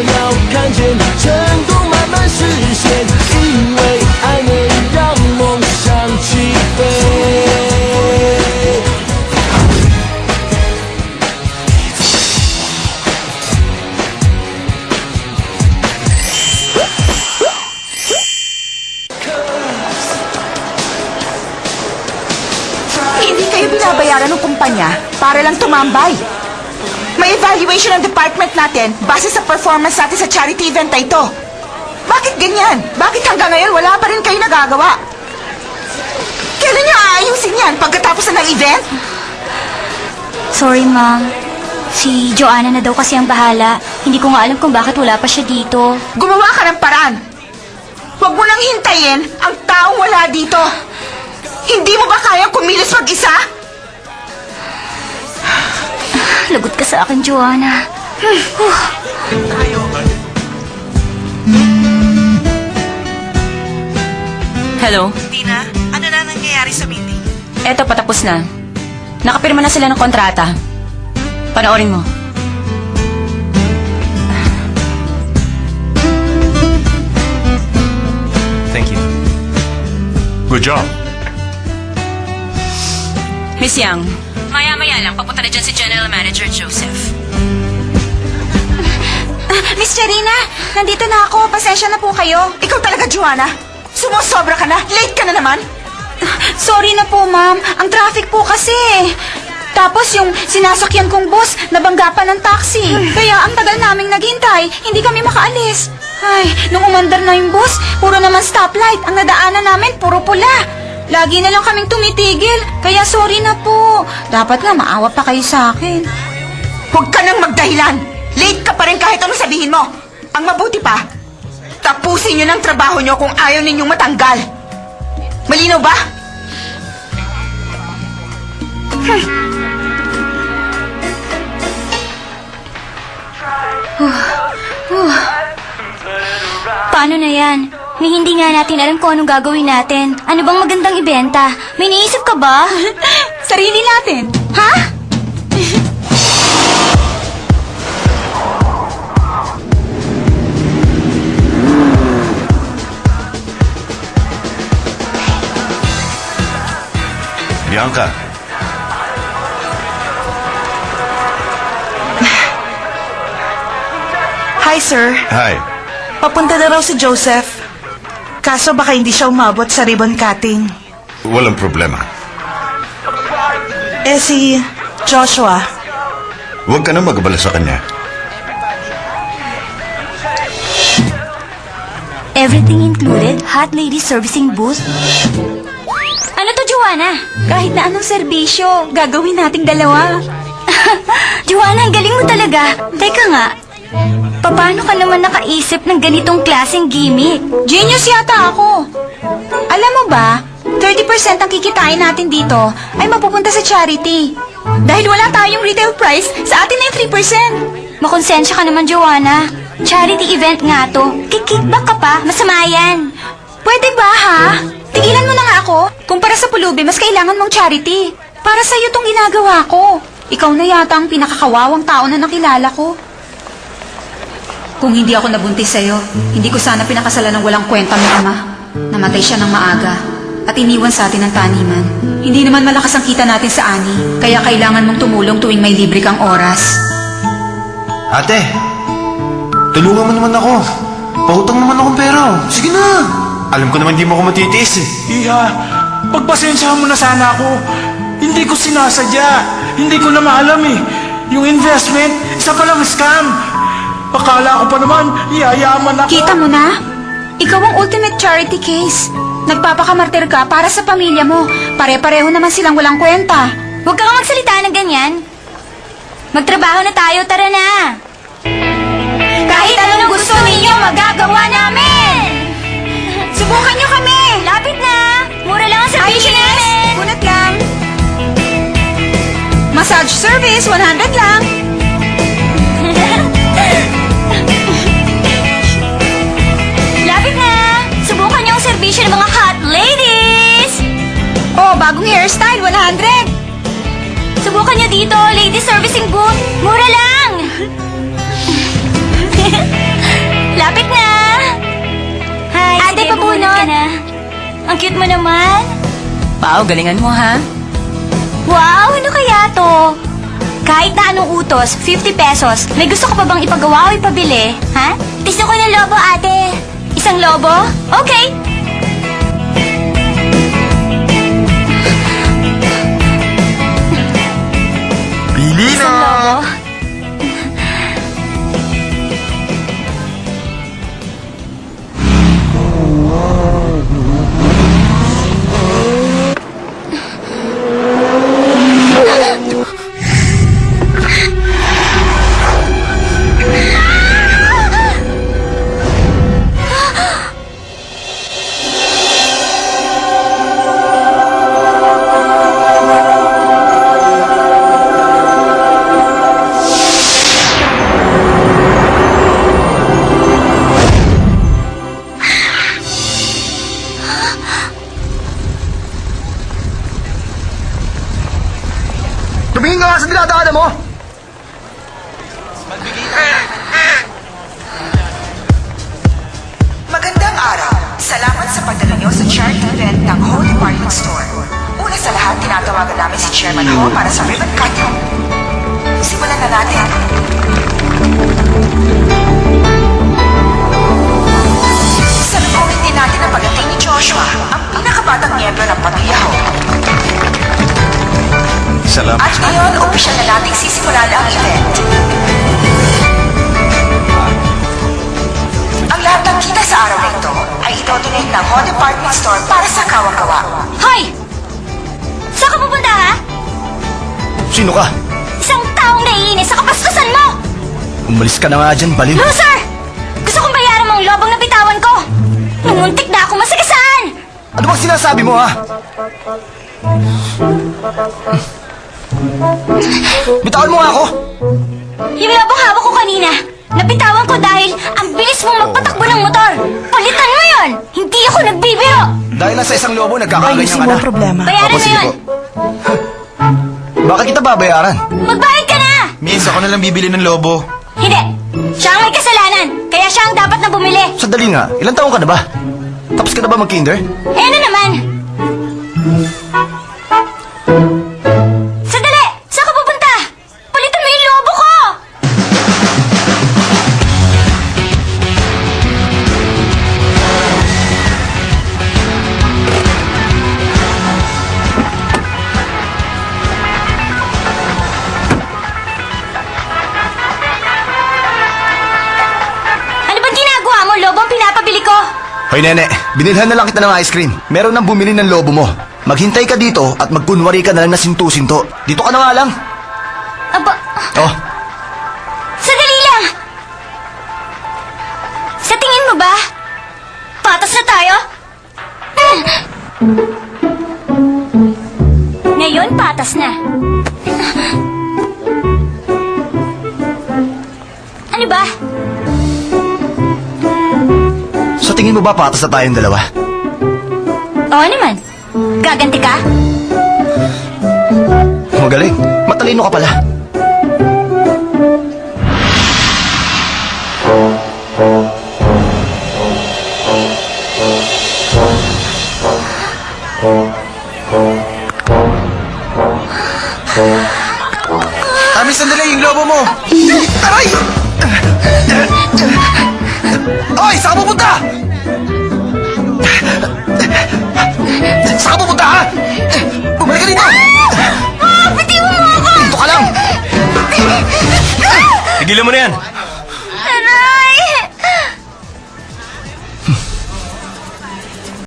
要看见成功慢慢实现，因为爱能让梦想起飞。Hindi kayo binabayaran ng kumpanya para lang tumambay. May evaluation ng department natin base sa performance natin sa charity event na ito. Bakit ganyan? Bakit hanggang ngayon wala pa rin kayo nagagawa? Kailan niyo aayusin yan pagkatapos na ng event? Sorry, Ma'am. Si Joanna na daw kasi ang bahala. Hindi ko nga alam kung bakit wala pa siya dito. Gumawa ka ng paraan. Huwag mo nang hintayin ang taong wala dito. Hindi mo ba kayang kumilos mag-isa? Lagot ka sa akin, Joanna. Hello? Tina, ano na nangyayari sa meeting? Eto, patapos na. Nakapirma na sila ng kontrata. Panoorin mo. Thank you. Good job. Miss Yang, maya-maya lang, papunta na dyan si General Manager Joseph. Miss Charina, nandito na ako. Pasensya na po kayo. Ikaw talaga, Joanna. Sumusobra ka na. Late ka na naman. Sorry na po, Ma'am. Ang traffic po kasi. Tapos yung sinasakyan kong bus, nabangga pa ng taxi. Kaya ang tagal naming naghintay, hindi kami makaalis. Ay, nung umandar na yung bus, puro naman stoplight. Ang nadaanan namin, puro pula. Lagi na lang kaming tumitigil. Kaya sorry na po. Dapat nga maawa pa kayo sa akin. Huwag ka nang magdahilan. Late ka pa rin kahit anong sabihin mo. Ang mabuti pa, tapusin nyo ng trabaho nyo kung ayaw ninyong matanggal. Malinaw ba? Paano na yan? May hindi nga natin alam kung anong gagawin natin. Ano bang magandang ibenta? May naisip ka ba? Sarili natin. Ha? Bianca. Hi, sir. Hi. Papunta na raw si Joseph. Kaso baka hindi siya umabot sa ribbon cutting. Walang problema. Si Joshua. Huwag ka na mag-abala sa kanya. Everything included? Hot lady servicing booth? Ano to, Joanna? Kahit na anong serbisyo, gagawin nating dalawa. Joanna, ang galing mo talaga. Teka nga, paano ka naman nakaisip ng ganitong klaseng gimmick? Genius yata ako. Alam mo ba, 30% ang kikitain natin dito ay mapupunta sa charity. Dahil wala tayong retail price, sa atin na yung 3%. Makonsensya ka naman, Joanna. Charity event nga to. Kickback ka pa, masama yan. Pwede ba, ha? Tigilan mo na nga ako. Kumpara sa pulubi, mas kailangan mong charity. Para sa'yo tong ginagawa ko. Ikaw na yata ang pinakakawawang tao na nakilala ko. Kung hindi ako nabuntis sa'yo, hindi ko sana pinakasalan ng walang kwenta ng ama. Namatay siya ng maaga at iniwan sa atin ang taniman. Hindi naman malakas ang kita natin sa ani, kaya kailangan mong tumulong tuwing may libre kang oras. Ate, tulungan mo naman ako. Pautang naman akong pera. Sige na. Alam ko naman di mo ako matitiis eh. Iha, pagpasensyahan mo na sana ako. Hindi ko sinasadya. Hindi ko na maalam eh. Yung investment, isa palang scam. Akala ko pa naman, yayaman ako. Kita mo na? Ikaw ang ultimate charity case. Nagpapakamartir ka para sa pamilya mo. Pare-pareho naman silang walang kwenta. Huwag ka nga magsalita ng ganyan. Magtrabaho na tayo, tara na. Kahit anong gusto ninyo, magagawa namin. Subukan nyo kami! Lapit na. Mura lang ang servisyo namin. Kunat lang. Massage service, 100 lang. Lapit na. Subukan niyo ang servisyo ng mga hot ladies. Oh, bagong hairstyle, 100. Subukan niyo dito, lady servicing booth. Mura lang. cute mo naman. Pao, galingan mo ha. Wow, ano kaya to? Kahit na anong utos, 50 pesos. May gusto ko pa bang ipagawa o ipabili? Ha? Gusto ko ng lobo, ate. Isang lobo? Okay. Pili Isang lobo? Tumingin ka nga sa dinadaanan mo! Magandang araw. Salamat sa pagdalo niyo sa charity event ng Ho Department Store. Una sa lahat, tinatawagan namin si Chairman Ho para sa ribbon cutting. Simulan na natin. Salubungin din natin ang pagdating ni Joshua, ang pinakabatang miyembro ng pamilya Ho. Salamat. At ngayon, opisyal na nating sisimulan ang event. Ang lahat ng kita sa araw na ito ay idodonate ng Ho Department Store para sa kawa-kawa. Hoy! Saan ka pupunta, ha? Sino ka? Isang taong naiinis sa kapastusan mo! Umalis ka na nga dyan, baliw. Loser! Gusto kong bayaran mo ang lobang nabitawan ko! Numuntik na ako masagasaan! Ano bang sinasabi mo, ha? Bitawan mo nga ako! Yung lobang hawak ko kanina, nabitawan ko dahil ang bilis mong magpatakbo ng motor! Palitan mo yon! Hindi ako nagbibiro! Dahil lang sa isang lobo, nagkakaganyan Ayusin ka mo na. ang problema. Bayaran mo sige yun! po. Bakit kita babayaran? Magbayad ka na! Miss, ako na lang bibili ng lobo. Hindi! Siya ang may kasalanan! Kaya siya ang dapat na bumili! Sandali nga, ilang taon ka na ba? Tapos ka na ba mag-kinder? Eh ano naman? Sandali! Saan ka pupunta? Palitan mo yung lobo ko! Ano bang ginagawa mo? Lobo ang pinapabili ko! Hoy nene, binilhan na lang kita ng ice cream. Meron nang bumili ng lobo mo. Maghintay ka dito at magkunwari ka na lang na sinto-sinto. Dito ka na nga lang. Aba, Oh, sandali lang! Sa tingin mo ba? Patas na tayo? Ngayon, patas na. Ano ba? sa tingin mo ba patas na tayong dalawa? Oo naman. Gaganti ka? Magaling. Matalino ka pala. Ami, sandali, yung lobo mo. Aray! Oy, saan ka pupunta? Saan ka pupunta, ha? Bumalik ka dito! Bitiwan mo ako! Dito ka lang! Tigilan mo na yan.